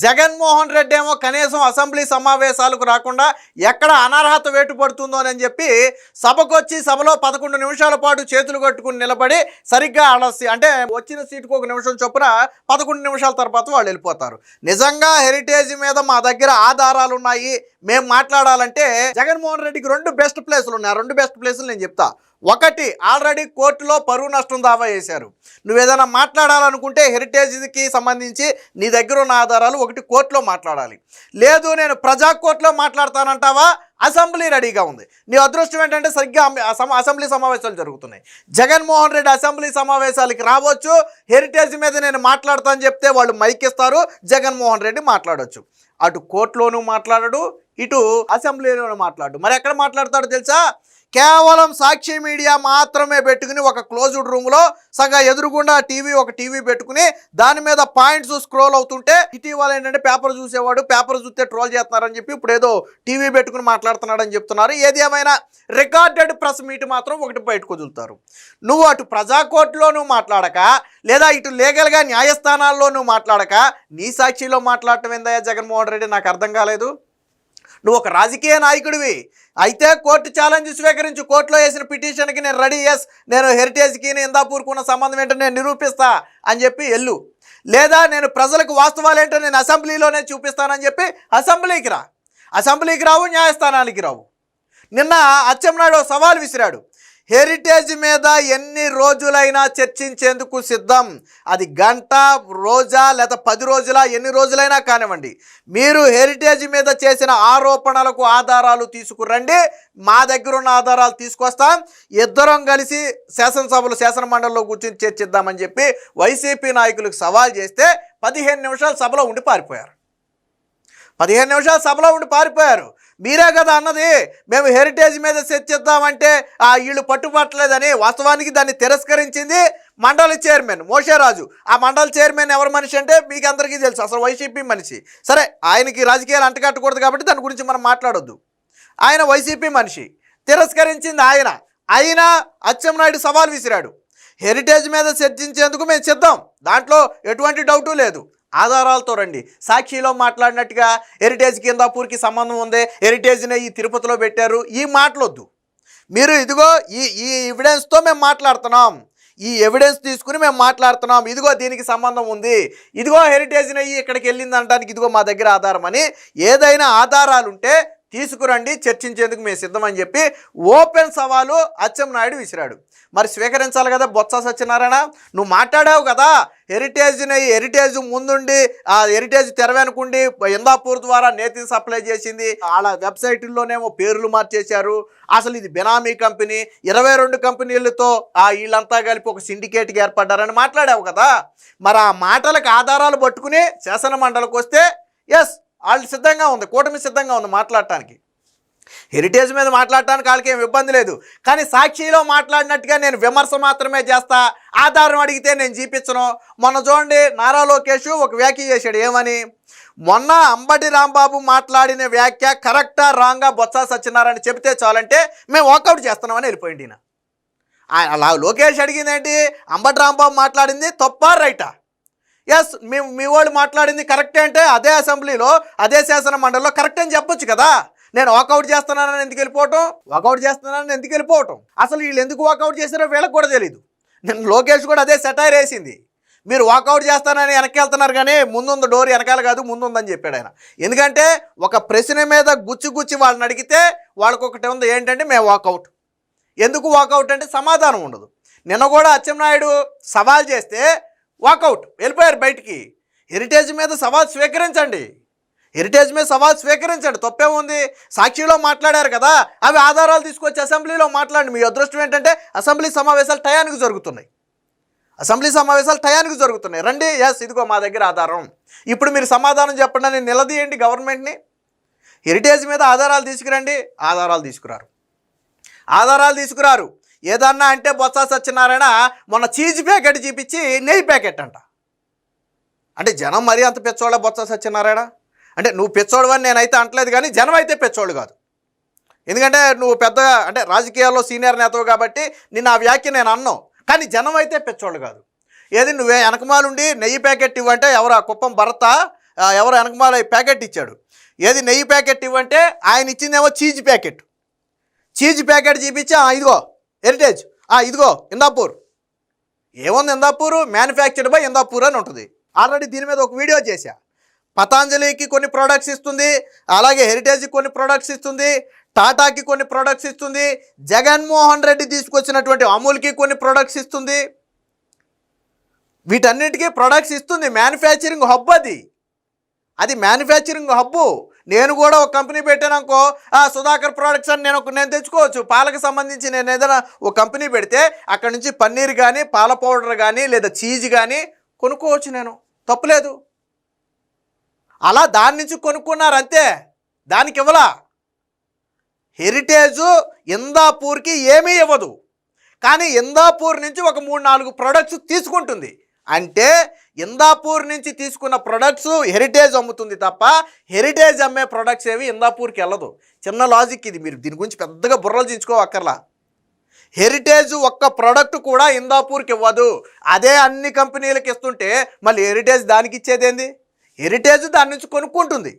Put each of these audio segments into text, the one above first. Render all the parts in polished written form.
జగన్మోహన్ రెడ్డి ఏమో కనీసం అసెంబ్లీ సమావేశాలకు రాకుండా ఎక్కడ అనర్హత వేటు పడుతుందో అని చెప్పి సభకొచ్చి సభలో 11 నిమిషాల పాటు చేతులు కట్టుకుని నిలబడి సరిగ్గా అంటే వచ్చిన సీటుకు 1 నిమిషం చొప్పున 11 నిమిషాల తర్వాత వాళ్ళు వెళ్ళిపోతారు. నిజంగా హెరిటేజ్ మీద మా దగ్గర ఆధారాలు ఉన్నాయి, మేము మాట్లాడాలంటే జగన్మోహన్ రెడ్డికి 2 బెస్ట్ ప్లేసులు ఉన్నాయి. ఆ 2 బెస్ట్ ప్లేసులు నేను చెప్తా. ఒకటి, ఆల్రెడీ కోర్టులో పరువు నష్టం దావా వేశారు. నువ్వేదైనా మాట్లాడాలనుకుంటే హెరిటేజ్కి సంబంధించి నీ దగ్గర ఉన్న ఆధారాలు ఒకటి కోర్టులో మాట్లాడాలి. లేదు నేను ప్రజా కోర్టులో మాట్లాడతానంటావా, అసెంబ్లీ రెడీగా ఉంది. నీ అదృష్టం ఏంటంటే సరిగ్గా అసెంబ్లీ సమావేశాలు జరుగుతున్నాయి. జగన్మోహన్ రెడ్డి అసెంబ్లీ సమావేశాలకి రావచ్చు, హెరిటేజ్ మీద నేను మాట్లాడతానని చెప్తే వాళ్ళు మైక్ ఇస్తారు, జగన్మోహన్ రెడ్డి మాట్లాడవచ్చు. అటు కోర్టులోనూ మాట్లాడడు, ఇటు అసెంబ్లీలోనూ మాట్లాడు. మరి ఎక్కడ మాట్లాడతాడో తెలుసా? కేవలం సాక్షి మీడియా మాత్రమే పెట్టుకుని ఒక క్లోజ్డ్ రూమ్లో సగా ఎదురుగుండా ఒక టీవీ పెట్టుకుని దాని మీద పాయింట్స్ స్క్రోల్ అవుతుంటే ఇటీవల ఏంటంటే పేపర్ చూసేవాడు, పేపర్ చూస్తే ట్రోల్ చేస్తున్నారని చెప్పి ఇప్పుడు ఏదో టీవీ పెట్టుకుని మాట్లాడుతున్నాడని చెప్తున్నారు. ఏది ఏమైనా రికార్డెడ్ ప్రెస్ మీట్ మాత్రం ఒకటి బయటకు వదులుతారు. నువ్వు అటు ప్రజా కోర్టులో నువ్వు మాట్లాడక, లేదా ఇటు లీగల్గా న్యాయస్థానాల్లో నువ్వు మాట్లాడక నీ సాక్షిలో మాట్లాడటం ఏందయ్యా జగన్మోహన్ రెడ్డి? నాకు అర్థం కాలేదు. నువ్వు ఒక రాజకీయ నాయకుడివి అయితే కోర్టు ఛాలెంజ్ స్వీకరించు. కోర్టులో వేసిన పిటిషన్కి నేను రెడీ, నేను హెరిటేజ్కి ఇందాపూర్కు ఉన్న సంబంధం ఏంటో నేను నిరూపిస్తా అని చెప్పి వెళ్ళు. లేదా నేను ప్రజలకు వాస్తవాలు ఏంటో నేను అసెంబ్లీలోనే చూపిస్తానని చెప్పి అసెంబ్లీకి రా. అసెంబ్లీకి రావు, న్యాయస్థానానికి రావు. నిన్న అచ్చెన్నాయుడు సవాల్ విసిరాడు. హెరిటేజ్ మీద ఎన్ని రోజులైనా చర్చించేందుకు సిద్ధం. అది గంట, రోజా, లేదా 10 రోజుల, ఎన్ని రోజులైనా కానివ్వండి. మీరు హెరిటేజ్ మీద చేసిన ఆరోపణలకు ఆధారాలు తీసుకురండి, మా దగ్గర ఉన్న ఆధారాలు తీసుకొస్తాం, ఇద్దరం కలిసి శాసన మండలిలో కూర్చొని చర్చిద్దామని చెప్పి వైసీపీ నాయకులకు సవాల్ చేస్తే 15 నిమిషాలు సభలో ఉండి పారిపోయారు. 15 నిమిషాలు సభలో ఉండి పారిపోయారు. మీరే కదా అన్నది మేము హెరిటేజ్ మీద చర్చిద్దామంటే వీళ్ళు పట్టుపట్టలేదని. వాస్తవానికి దాన్ని తిరస్కరించింది మండలి చైర్మన్ మోషేరాజు. ఆ మండలి చైర్మన్ ఎవరి మనిషి అంటే మీకు అందరికీ తెలుసు, అసలు వైసీపీ మనిషి. సరే, ఆయనకి రాజకీయాలు అంటకట్టకూడదు కాబట్టి దాని గురించి మనం మాట్లాడొద్దు. ఆయన వైసీపీ మనిషి, తిరస్కరించింది ఆయన. అయినా అచ్చెన్నాయుడు సవాల్ విసిరాడు. హెరిటేజ్ మీద చర్చించేందుకు మేము సిద్ధం, దాంట్లో ఎటువంటి డౌటు లేదు, ఆధారాలతో రండి. సాక్షిలో మాట్లాడినట్టుగా హెరిటేజ్కి ఇందాపూర్కి సంబంధం ఉంది, హెరిటేజ్ని ఈ తిరుపతిలో పెట్టారు, ఈ మాటలొద్దు. మీరు ఇదిగో ఈ ఎవిడెన్స్తో మేము మాట్లాడుతున్నాం, ఈ ఎవిడెన్స్ తీసుకుని మేము మాట్లాడుతున్నాం, ఇదిగో దీనికి సంబంధం ఉంది, ఇదిగో హెరిటేజ్ని ఇక్కడికి వెళ్ళింది అనడానికి ఇదిగో మా దగ్గర ఆధారం అని ఏదైనా ఆధారాలు ఉంటే తీసుకురండి, చర్చించేందుకు మేము సిద్ధమని చెప్పి ఓపెన్ సవాలు అచ్చెన్నాయుడు విసిరాడు. మరి స్వీకరించాలి కదా బొత్స సత్యనారాయణ. నువ్వు మాట్లాడావు కదా హెరిటేజ్ ముందుండి ఆ హెరిటేజ్ తెరవెనుకుండి ఇందాపూర్ ద్వారా నేతిని సప్లై చేసింది, వాళ్ళ వెబ్సైట్ల్లోనేమో పేర్లు మార్చేశారు, అసలు ఇది బెనామీ కంపెనీ, 22 కంపెనీలతో వీళ్ళంతా కలిపి ఒక సిండికేట్కి ఏర్పడ్డారని మాట్లాడావు కదా. మరి ఆ మాటలకు ఆధారాలు పట్టుకుని శాసన మండలికి వస్తే వాళ్ళు సిద్ధంగా ఉంది, కూటమి సిద్ధంగా ఉంది మాట్లాడటానికి. హెరిటేజ్ మీద మాట్లాడటానికి వాళ్ళకి ఏం ఇబ్బంది లేదు. కానీ సాక్షిలో మాట్లాడినట్టుగా నేను విమర్శ మాత్రమే చేస్తా, ఆధారం అడిగితే నేను చూపించను. మొన్న చూడండి నారా లోకేష్ ఒక వ్యాఖ్య చేశాడు. ఏమని? మొన్న అంబటి రాంబాబు మాట్లాడిన వ్యాఖ్య కరెక్టా రాంగా బొత్స సత్యనారాయణ చెబితే చాలంటే మేము వాకౌట్ చేస్తున్నామని వెళ్ళిపోయింది ఈయన. అలా లోకేష్ అడిగింది ఏంటి? అంబటి రాంబాబు మాట్లాడింది తప్పా రైటా? మీ వాళ్ళు మాట్లాడింది కరెక్టే అంటే అదే అసెంబ్లీలో అదే శాసన మండలిలో కరెక్ట్ అని చెప్పొచ్చు కదా. నేను వాకౌట్ చేస్తున్నానని ఎందుకు వెళ్ళిపోవటం? అసలు వీళ్ళు ఎందుకు వాకౌట్ చేశారో వీళ్ళకి కూడా తెలియదు. నేను లోకేష్ కూడా అదే సెటైర్ వేసింది. మీరు వాకౌట్ చేస్తానని వెనక్కి వెళ్తున్నారు కానీ ముందుంది డోర్ వెనకాల కాదు ముందుందని చెప్పాడు ఆయన. ఎందుకంటే ఒక ప్రశ్న మీద గుచ్చి వాళ్ళని అడిగితే వాళ్ళకి ఒకటి ఉంది ఏంటంటే మేము వాకౌట్. ఎందుకు వాకౌట్ అంటే సమాధానం ఉండదు. నిన్న కూడా అచ్చెన్నాయుడు సవాల్ చేస్తే వాకౌట్ వెళ్ళిపోయారు బయటికి. హెరిటేజ్ మీద సవాల్ స్వీకరించండి, తప్పే ఉంది. సాక్షిలో మాట్లాడారు కదా, అవి ఆధారాలు తీసుకొచ్చి అసెంబ్లీలో మాట్లాడండి. మీ అదృష్టం ఏంటంటే అసెంబ్లీ సమావేశాలు టయానికి జరుగుతున్నాయి. రండి, ఇదిగో మా దగ్గర ఆధారం, ఇప్పుడు మీరు సమాధానం చెప్పండి అని నిలదీయండి గవర్నమెంట్ని. హెరిటేజ్ మీద ఆధారాలు తీసుకురండి, ఆధారాలు తీసుకురారు. ఏదన్నా అంటే బొత్స సత్యనారాయణ మొన్న చీజ్ ప్యాకెట్ చూపించి నెయ్యి ప్యాకెట్ అంట. అంటే జనం మరీ అంత పెచ్చోళ్ళ బొత్స సత్యనారాయణ అంటే? నువ్వు పెచ్చోడువని నేనైతే అంటలేదు, కానీ జనం అయితే పెచ్చోళ్ళు కాదు. ఎందుకంటే నువ్వు పెద్దగా అంటే రాజకీయాల్లో సీనియర్ నేతవు కాబట్టి నిన్న ఆ వ్యాఖ్య నేను అన్నావు, కానీ జనం అయితే పెచ్చోళ్ళు కాదు. ఏది నువ్వే వెనకమాలుండి నెయ్యి ప్యాకెట్ ఇవ్వంటే ఎవరు? కుప్పం భరత ఎవరు వెనకమాల ప్యాకెట్ ఇచ్చాడు. ఏది నెయ్యి ప్యాకెట్ ఇవ్వంటే ఆయన ఇచ్చిందేమో చీజ్ ప్యాకెట్. చీజ్ ప్యాకెట్ చూపించి ఇదిగో హెరిటేజ్, ఇదిగో ఇందాపూర్. ఏముంది ఇందాపూర్? మ్యానుఫ్యాక్చర్డ్ బై ఇందాపూర్ అని ఉంటుంది. ఆల్రెడీ దీని మీద ఒక వీడియో చేశా. పతాంజలికి కొన్ని ప్రోడక్ట్స్ ఇస్తుంది, అలాగే హెరిటేజ్కి కొన్ని ప్రోడక్ట్స్ ఇస్తుంది, టాటాకి కొన్ని ప్రోడక్ట్స్ ఇస్తుంది, జగన్మోహన్ రెడ్డి తీసుకొచ్చినటువంటి అమూల్కి కొన్ని ప్రోడక్ట్స్ ఇస్తుంది. వీటన్నిటికీ ప్రొడక్ట్స్ ఇస్తుంది. మ్యానుఫ్యాక్చరింగ్ హబ్ అది మ్యానుఫ్యాక్చరింగ్ హబ్బు. నేను కూడా ఒక కంపెనీ పెట్టాననుకో, సుధాకర్ ప్రోడక్ట్స్ అని నేను తెచ్చుకోవచ్చు. పాలకు సంబంధించి నేను ఏదైనా ఒక కంపెనీ పెడితే అక్కడ నుంచి పన్నీర్ కానీ, పాల పౌడర్ కానీ, లేదా చీజ్ కానీ కొనుక్కోవచ్చు. నేను తప్పులేదు. అలా దాని నుంచి కొనుక్కున్నారు అంతే, దానికి ఇవ్వలా. హెరిటేజు ఇందాపూర్కి ఏమీ ఇవ్వదు, కానీ ఇందాపూర్ నుంచి ఒక 3-4 ప్రొడక్ట్స్ తీసుకుంటుంది. అంటే ఇందాపూర్ నుంచి తీసుకున్న ప్రొడక్ట్స్ హెరిటేజ్ అమ్ముతుంది తప్ప హెరిటేజ్ అమ్మే ప్రొడక్ట్స్ ఏవి ఇందాపూర్కి వెళ్ళదు. చిన్న లాజిక్ ఇది, మీరు దీని గురించి పెద్దగా బుర్రలు చించుకోవక్కర్లా. హెరిటేజ్ ఒక్క ప్రోడక్ట్ కూడా ఇందాపూర్కి ఇవ్వదు. అదే అన్ని కంపెనీలకు ఇస్తుంటే మళ్ళీ హెరిటేజ్ దానికి ఇచ్చేదేంది? హెరిటేజ్ దాని నుంచి కొనుక్కుంటుంది,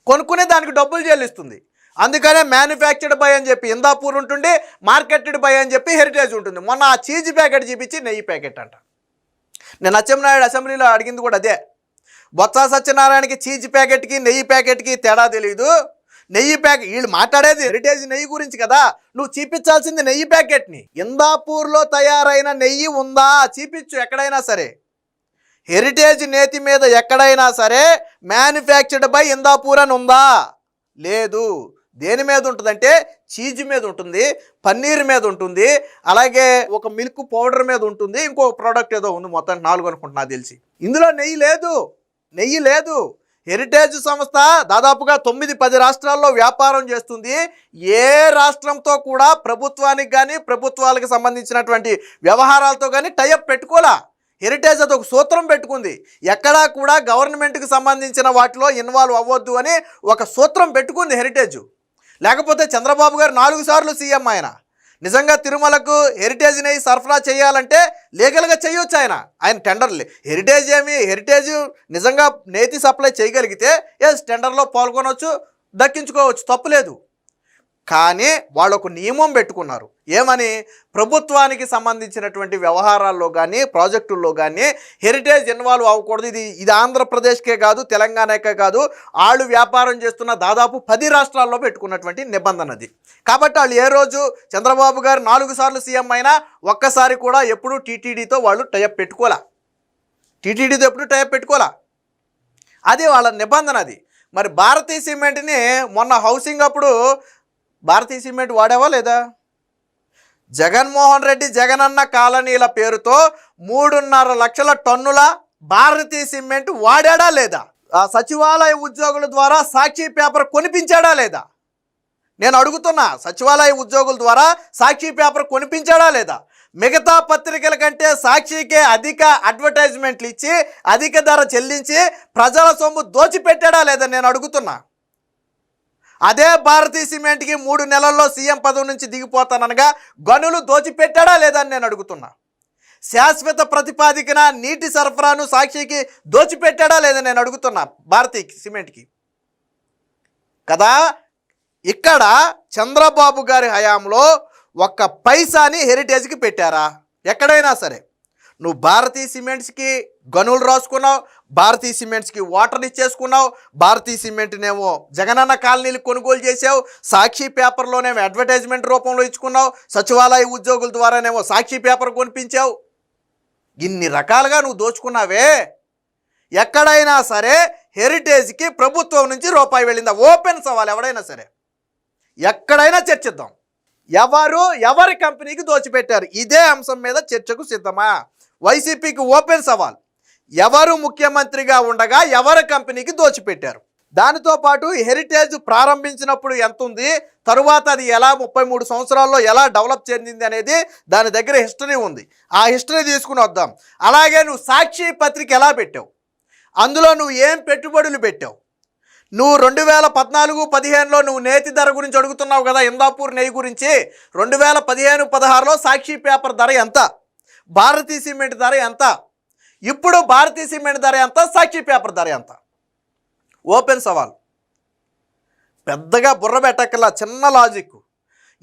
కొనుక్కునే దానికి డబ్బులు చెల్లిస్తుంది. అందుకనే మ్యానుఫ్యాక్చర్డ్ బై అని చెప్పి ఇందాపూర్ ఉంటుంది, మార్కెటెడ్ బై అని చెప్పి హెరిటేజ్ ఉంటుంది. మొన్న ఆ చీజ్ ప్యాకెట్ చూపించి నెయ్యి ప్యాకెట్ అంట. నేను అచ్చెన్నాయుడు అసెంబ్లీలో అడిగింది కూడా అదే. బొత్స సత్యనారాయణకి చీజ్ ప్యాకెట్కి నెయ్యి ప్యాకెట్కి తేడా తెలియదు. నెయ్యి ప్యాకెట్ వీళ్ళు మాట్లాడేది హెరిటేజ్ నెయ్యి గురించి కదా, నువ్వు చూపించాల్సింది నెయ్యి ప్యాకెట్ని. ఇందాపూర్లో తయారైన నెయ్యి ఉందా చూపించు ఎక్కడైనా సరే. హెరిటేజ్ నేతి మీద ఎక్కడైనా సరే మ్యానుఫ్యాక్చర్డ్ బై ఇందాపూర్ అని ఉందా? లేదు. దేని మీద ఉంటుందంటే చీజ్ మీద ఉంటుంది, పన్నీర్ మీద ఉంటుంది, అలాగే ఒక మిల్క్ పౌడర్ మీద ఉంటుంది, ఇంకో ప్రోడక్ట్ ఏదో ఉంది, మొత్తం 4 అనుకుంటున్నా తెలిసి. ఇందులో నెయ్యి లేదు. హెరిటేజ్ సంస్థ దాదాపుగా 9-10 రాష్ట్రాల్లో వ్యాపారం చేస్తుంది. ఏ రాష్ట్రంతో కూడా ప్రభుత్వానికి కానీ ప్రభుత్వాలకు సంబంధించినటువంటి వ్యవహారాలతో కానీ టైఅప్ పెట్టుకోలా. హెరిటేజ్ అదొక సూత్రం పెట్టుకుంది. ఎక్కడా కూడా గవర్నమెంట్కి సంబంధించిన వాటిలో ఇన్వాల్వ్ అవ్వద్దు అని ఒక సూత్రం పెట్టుకుంది హెరిటేజ్. లేకపోతే చంద్రబాబు గారు 4 సార్లు సీఎం. ఆయన నిజంగా తిరుమలకు హెరిటేజ్ నెయ్యి సరఫరా చేయాలంటే లీగల్గా చేయొచ్చు. ఆయన టెండర్లు హెరిటేజ్ నిజంగా నేతి సప్లై చేయగలిగితే టెండర్లో పాల్గొనవచ్చు, దక్కించుకోవచ్చు, తప్పులేదు. కానీ వాళ్ళు ఒక నియమం పెట్టుకున్నారు. ఏమని? ప్రభుత్వానికి సంబంధించినటువంటి వ్యవహారాల్లో కానీ ప్రాజెక్టుల్లో కానీ హెరిటేజ్ ఇన్వాల్వ్ అవ్వకూడదు. ఇది ఆంధ్రప్రదేశ్కే కాదు, తెలంగాణకే కాదు, వాళ్ళు వ్యాపారం చేస్తున్న దాదాపు 10 రాష్ట్రాల్లో పెట్టుకున్నటువంటి నిబంధన అది. కాబట్టి వాళ్ళు ఏ రోజు చంద్రబాబు గారు 4 సార్లు సీఎం అయినా ఒక్కసారి కూడా ఎప్పుడు టీటీడీతో వాళ్ళు టైఅప్ పెట్టుకోలే. అది వాళ్ళ నిబంధన అది. మరి భారతీయ సిమెంట్ని మొన్న హౌసింగ్ అప్పుడు భారతీయ సిమెంట్ వాడావా లేదా? జగన్మోహన్ రెడ్డి జగనన్న కాలనీల పేరుతో 3.5 లక్షల టన్నుల భారతీయ సిమెంట్ వాడాడా లేదా? ఆ సచివాలయ ఉద్యోగుల ద్వారా సాక్షి పేపర్ కొనిపించాడా లేదా? నేను అడుగుతున్నా, సచివాలయ ఉద్యోగుల ద్వారా సాక్షి పేపర్ కొనిపించాడా లేదా? మిగతా పత్రికల కంటే సాక్షికే అధిక అడ్వర్టైజ్మెంట్లు ఇచ్చి అధిక ధర చెల్లించి ప్రజల సొమ్ము దోచిపెట్టాడా లేదా నేను అడుగుతున్నా. అదే భారతీయ సిమెంట్కి 3 నెలల్లో సీఎం పదవి నుంచి దిగిపోతాననగా గనులు దోచిపెట్టాడా లేదా అని నేను అడుగుతున్నా. శాశ్వత ప్రతిపాదికన నీటి సరఫరాను సాక్షికి దోచిపెట్టాడా లేదా నేను అడుగుతున్నా భారతీయ సిమెంట్కి కదా. ఇక్కడ చంద్రబాబు గారి హయాంలో 1 పైసాని హెరిటేజ్కి పెట్టారా? ఎక్కడైనా సరే నువ్వు భారతీయ సిమెంట్స్కి గనులు రాసుకున్నావు, భారతీయ సిమెంట్స్కి వాటర్ ఇచ్చేసుకున్నావు, భారతీయ సిమెంట్నేమో జగనన్న కాలనీలు కొనుగోలు చేసావు, సాక్షి పేపర్లోనేమో అడ్వర్టైజ్మెంట్ రూపంలో ఇచ్చుకున్నావు, సచివాలయ ఉద్యోగుల ద్వారానేమో సాక్షి పేపర్ కొనిపించావు. ఇన్ని రకాలుగా నువ్వు దోచుకున్నావే. ఎక్కడైనా సరే హెరిటేజ్కి ప్రభుత్వం నుంచి రూపాయి వెళ్ళిందా? ఓపెన్ సవాల్. ఎవడైనా సరే ఎక్కడైనా చర్చిద్దాం. ఎవరి కంపెనీకి దోచిపెట్టారు? ఇదే అంశం మీద చర్చకు సిద్ధమా? వైసీపీకి ఓపెన్ సవాల్. ఎవరు ముఖ్యమంత్రిగా ఉండగా ఎవరి కంపెనీకి దోచిపెట్టారు? దానితో పాటు హెరిటేజ్ ప్రారంభించినప్పుడు ఎంత ఉంది, తరువాత అది ఎలా 33 సంవత్సరాల్లో ఎలా డెవలప్ చెందింది అనేది దాని దగ్గర హిస్టరీ ఉంది. ఆ హిస్టరీ తీసుకుని వద్దాం. అలాగే నువ్వు సాక్షి పత్రిక ఎలా పెట్టావు, అందులో నువ్వు ఏం పెట్టుబడులు పెట్టావు? నువ్వు 2014-15లో నువ్వు నేతి ధర గురించి అడుగుతున్నావు కదా, ఇందాపూర్ నెయ్యి గురించి. 2015-16లో సాక్షి పేపర్ ధర ఎంత, భారతీయ సిమెంట్ ధర ఎంత, ఇప్పుడు భారతీయ సిమెంట్ ధర ఎంత, సాక్షి పేపర్ ధర ఎంత? ఓపెన్ సవాల్. పెద్దగా బుర్ర పెట్టక్కల్లా, చిన్న లాజిక్.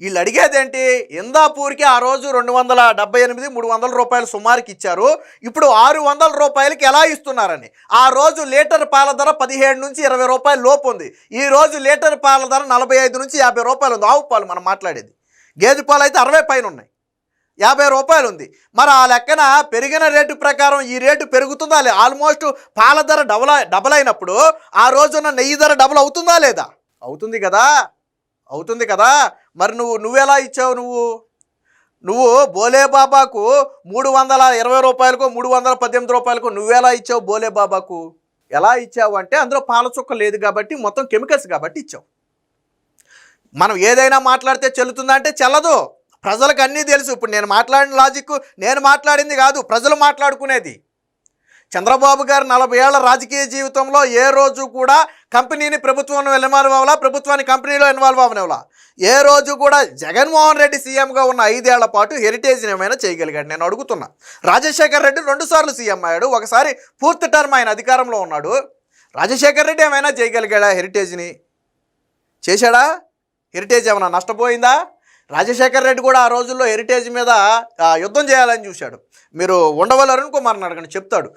వీళ్ళు అడిగేదేంటి, ఇందాపూర్కి ఆ రోజు 278 300 రూపాయలు సుమారుకి ఇచ్చారు, ఇప్పుడు 600 రూపాయలకి ఎలా ఇస్తున్నారని. ఆ రోజు లీటర్ పాల ధర 17 నుంచి 20 రూపాయల లోపు ఉంది. ఈ రోజు లీటర్ పాల ధర 45 నుంచి 50 రూపాయలు ఉంది. ఆవు పాలు మనం మాట్లాడేది. గేదె పాలు అయితే 60 పైన ఉన్నాయి, 50 రూపాయలు ఉంది. మరి ఆ లెక్కన పెరిగిన రేటు ప్రకారం ఈ రేటు పెరుగుతుందా లేదా? ఆల్మోస్ట్ పాల ధర డబల్ అయినప్పుడు ఆ రోజున నెయ్యి ధర డబల్ అవుతుందా లేదా? అవుతుంది కదా, అవుతుంది కదా. మరి నువ్వెలా ఇచ్చావు? నువ్వు బోలే బాబాకు 320 రూపాయలకు 318 రూపాయలకు నువ్వెలా ఇచ్చావు? బోలే బాబాకు ఎలా ఇచ్చావు అంటే అందులో పాల చుక్క లేదు కాబట్టి, మొత్తం కెమికల్స్ కాబట్టి ఇచ్చావు. మనం ఏదైనా మాట్లాడితే చెల్లుతుందంటే చెల్లదు. ప్రజలకు అన్నీ తెలుసు. ఇప్పుడు నేను మాట్లాడిన లాజిక్ నేను మాట్లాడింది కాదు, ప్రజలు మాట్లాడుకునేది. చంద్రబాబు గారు 40 ఏళ్ల రాజకీయ జీవితంలో ఏ రోజు కూడా కంపెనీని ప్రభుత్వంలో ఇన్వాల్వ్ అవ్వాలా, ప్రభుత్వాన్ని కంపెనీలో ఇన్వాల్వ్ అవ్వనివ్వాలా. ఏ రోజు కూడా జగన్మోహన్ రెడ్డి సీఎంగా ఉన్న 5 ఏళ్ల పాటు హెరిటేజ్ని ఏమైనా చేయగలిగాడు? నేను అడుగుతున్నా. రాజశేఖర్ రెడ్డి 2 సార్లు సీఎం అయ్యాడు, ఒకసారి పూర్తి టర్మ్ ఆయన అధికారంలో ఉన్నాడు. రాజశేఖర్ రెడ్డి ఏమైనా చేయగలిగాడా? హెరిటేజ్ని చేశాడా? హెరిటేజ్ ఏమైనా నష్టపోయిందా? రాజశేఖర్ రెడ్డి కూడా ఆ రోజుల్లో హెరిటేజ్ మీద యుద్ధం చేయాలని చూశాడు. మీరు ఉండవల్లి అరుణ్ కుమార్ని అడగండి, చెప్తాడు.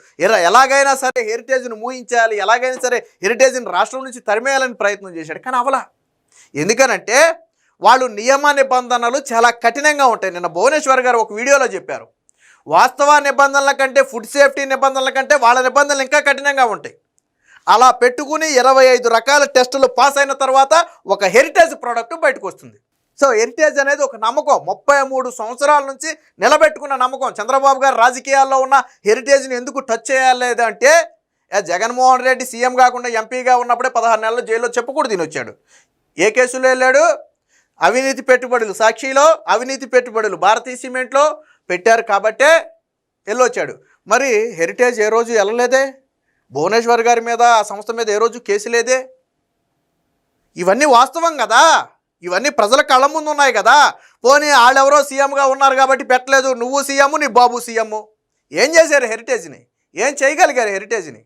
ఎలాగైనా సరే హెరిటేజ్ను మూయించాలి, ఎలాగైనా సరే హెరిటేజ్ని రాష్ట్రం నుంచి తరిమేయాలని ప్రయత్నం చేశాడు. కానీ అవలా. ఎందుకనంటే వాళ్ళు నియమ నిబంధనలు చాలా కఠినంగా ఉంటాయి. నిన్న భువనేశ్వర్ గారు ఒక వీడియోలో చెప్పారు, వాస్తవ నిబంధనల కంటే, ఫుడ్ సేఫ్టీ నిబంధనల కంటే వాళ్ళ నిబంధనలు ఇంకా కఠినంగా ఉంటాయి. అలా పెట్టుకుని 25 రకాల టెస్టులు పాస్ అయిన తర్వాత ఒక హెరిటేజ్ ప్రోడక్ట్ బయటకు వస్తుంది. సో హెరిటేజ్ అనేది ఒక నమ్మకం, 33 సంవత్సరాల నుంచి నిలబెట్టుకున్న నమ్మకం. చంద్రబాబు గారు రాజకీయాల్లో ఉన్న హెరిటేజ్ని ఎందుకు టచ్ చేయలేదంటే, జగన్మోహన్ రెడ్డి సీఎం కాకుండా ఎంపీగా ఉన్నప్పుడే 16 నెలలు జైల్లో చెప్పకూడదు తినొచ్చాడు. ఏ కేసులో వెళ్ళాడు? అవినీతి పెట్టుబడులు, సాక్షిలో అవినీతి పెట్టుబడులు భారతీయ సిమెంట్లో పెట్టారు కాబట్టే వెళ్ళొచ్చాడు. మరి హెరిటేజ్ ఏ రోజు వెళ్ళలేదే, భువనేశ్వర్ గారి మీద ఆ సంస్థ మీద ఏ రోజు కేసు లేదే. ఇవన్నీ వాస్తవం కదా, ఇవన్నీ ప్రజల కళ్ళ ముందు ఉన్నాయి కదా. పోనీ వాళ్ళెవరో సీఎంగా ఉన్నారు కాబట్టి పెట్టలేదు, నువ్వు సీఎం నీ బాబు సీఎం, ఏం చేశారు హెరిటేజ్ని? ఏం చేయగలిగారు హెరిటేజ్ని?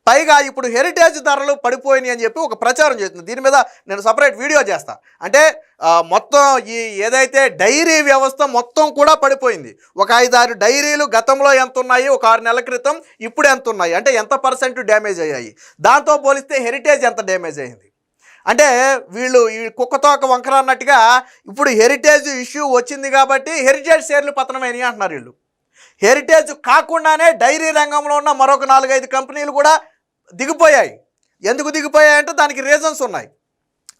పైగా ఇప్పుడు హెరిటేజ్ ధరలు పడిపోయినాయి అని చెప్పి ఒక ప్రచారం చేస్తుంది. దీని మీద నేను సపరేట్ వీడియో చేస్తా. అంటే మొత్తం ఈ ఏదైతే డైరీ వ్యవస్థ మొత్తం కూడా పడిపోయింది. ఒక 5-6 డైరీలు గతంలో ఎంత ఉన్నాయి, ఒక 6 నెలల క్రితం ఇప్పుడు ఎంత ఉన్నాయి, అంటే ఎంత % డ్యామేజ్ అయ్యాయి. దాంతో పోలిస్తే హెరిటేజ్ ఎంత డ్యామేజ్ అయ్యింది. అంటే వీళ్ళు ఈ కుక్కతోక వంకర అన్నట్టుగా ఇప్పుడు హెరిటేజ్ ఇష్యూ వచ్చింది కాబట్టి హెరిటేజ్ షేర్లు పతనమైనవి అంటున్నారు వీళ్ళు. హెరిటేజ్ కాకుండానే డైరీ రంగంలో ఉన్న మరొక 4-5 కంపెనీలు కూడా దిగిపోయాయి. ఎందుకు దిగిపోయాయంటే దానికి రీజన్స్ ఉన్నాయి.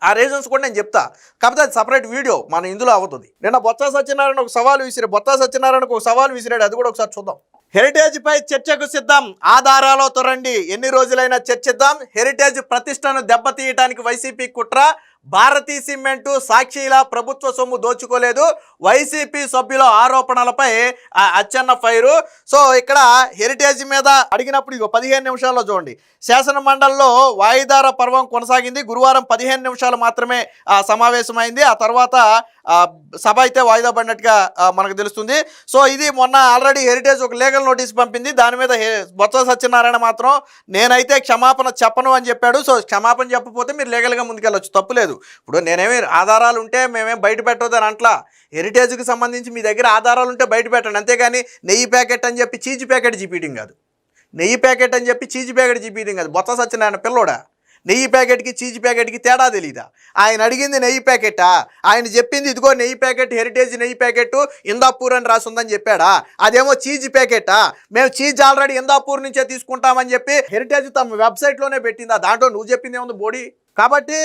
ఆ రీజన్స్ కూడా నేను చెప్తా, కాకపోతే అది సపరేట్ వీడియో మన ఇందులో అవుతుంది. నిన్న బొత్స సత్యనారాయణ ఒక సవాల్ విసిరాడు, అది కూడా ఒకసారి చూద్దాం. హెరిటేజ్పై చర్చకు సిద్ధం, ఆధారాలతో రండి, ఎన్ని రోజులైనా చర్చిద్దాం. హెరిటేజ్ ప్రతిష్టను దెబ్బతీయడానికి వైసీపీ కుట్ర, భారతీ సిమెంటు సాక్షిలా ప్రభుత్వ సొమ్ము దోచుకోలేదు, వైసీపీ సభ్యుల ఆరోపణలపై అచ్చెన్న ఫైరు. సో ఇక్కడ హెరిటేజ్ మీద అడిగినప్పుడు ఇగో 15 నిమిషాల్లో చూడండి. శాసన మండలిలో వాయిదార పర్వం కొనసాగింది. గురువారం 15 నిమిషాలు మాత్రమే సమావేశమైంది. ఆ తర్వాత సభ అయితే వాయిదా పడినట్టుగా మనకు తెలుస్తుంది. సో ఇది మొన్న ఆల్రెడీ హెరిటేజ్ ఒక లీగల్ నోటీస్ పంపింది. దాని మీద బొత్స సత్యనారాయణ మాత్రం నేనైతే క్షమాపణ చెప్పను అని చెప్పాడు. సో క్షమాపణ చెప్పకపోతే మీరు లీగల్గా ముందుకెళ్ళొచ్చు, తప్పులేదు. ఇప్పుడు నేనేమి ఆధారాలు ఉంటే మేమేం బయట పెట్టొద్దని అంట్లా. హెరిటేజ్కి సంబంధించి మీ దగ్గర ఆధారాలు ఉంటే బయట పెట్టండి, అంతేగాని నెయ్యి ప్యాకెట్ అని చెప్పి చీజ్ ప్యాకెట్ చూపించడం కాదు. నెయ్యి ప్యాకెట్ అని చెప్పి చీజ్ ప్యాకెట్ చూపించడం కాదు. బొత్స సత్యనారాయణ పిల్లోడా, నెయ్యి ప్యాకెట్కి చీజ్ ప్యాకెట్కి తేడా తెలీదా? ఆయన అడిగింది నెయ్యి ప్యాకెటా? ఆయన చెప్పింది ఇదిగో నెయ్యి ప్యాకెట్, హెరిటేజ్ నెయ్యి ప్యాకెట్ ఇందాపూర్ అని రాసి ఉందని చెప్పాడా? అదేమో చీజ్ ప్యాకెటా? మేము చీజ్ ఆల్రెడీ ఇందాపూర్ నుంచే తీసుకుంటామని చెప్పి హెరిటేజ్ తమ వెబ్సైట్లోనే పెట్టిందా? దాంట్లో నువ్వు చెప్పింది ఏముంది బోడీ? కాబట్టి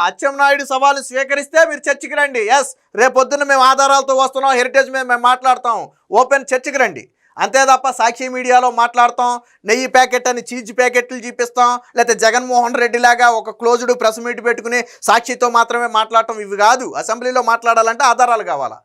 అచ్చెన్నాయుడు సవాలు స్వీకరిస్తే మీరు చర్చకి రండి. ఎస్, రేపొద్దున మేము ఆధారాలతో వస్తున్నాం, హెరిటేజ్ మీద మేము మాట్లాడతాం, ఓపెన్ చర్చకి రండి. అంతే తప్ప సాక్షి మీడియాలో మాట్లాడతాం, నెయ్యి ప్యాకెట్ అని చీజ్ ప్యాకెట్లు చూపిస్తాం, లేకపోతే జగన్మోహన్ రెడ్డి లాగా ఒక క్లోజ్డ్ ప్రెస్ మీట్ పెట్టుకుని సాక్షితో మాత్రమే మాట్లాడటం, ఇవి కాదు. అసెంబ్లీలో మాట్లాడాలంటే ఆధారాలు కావాలా?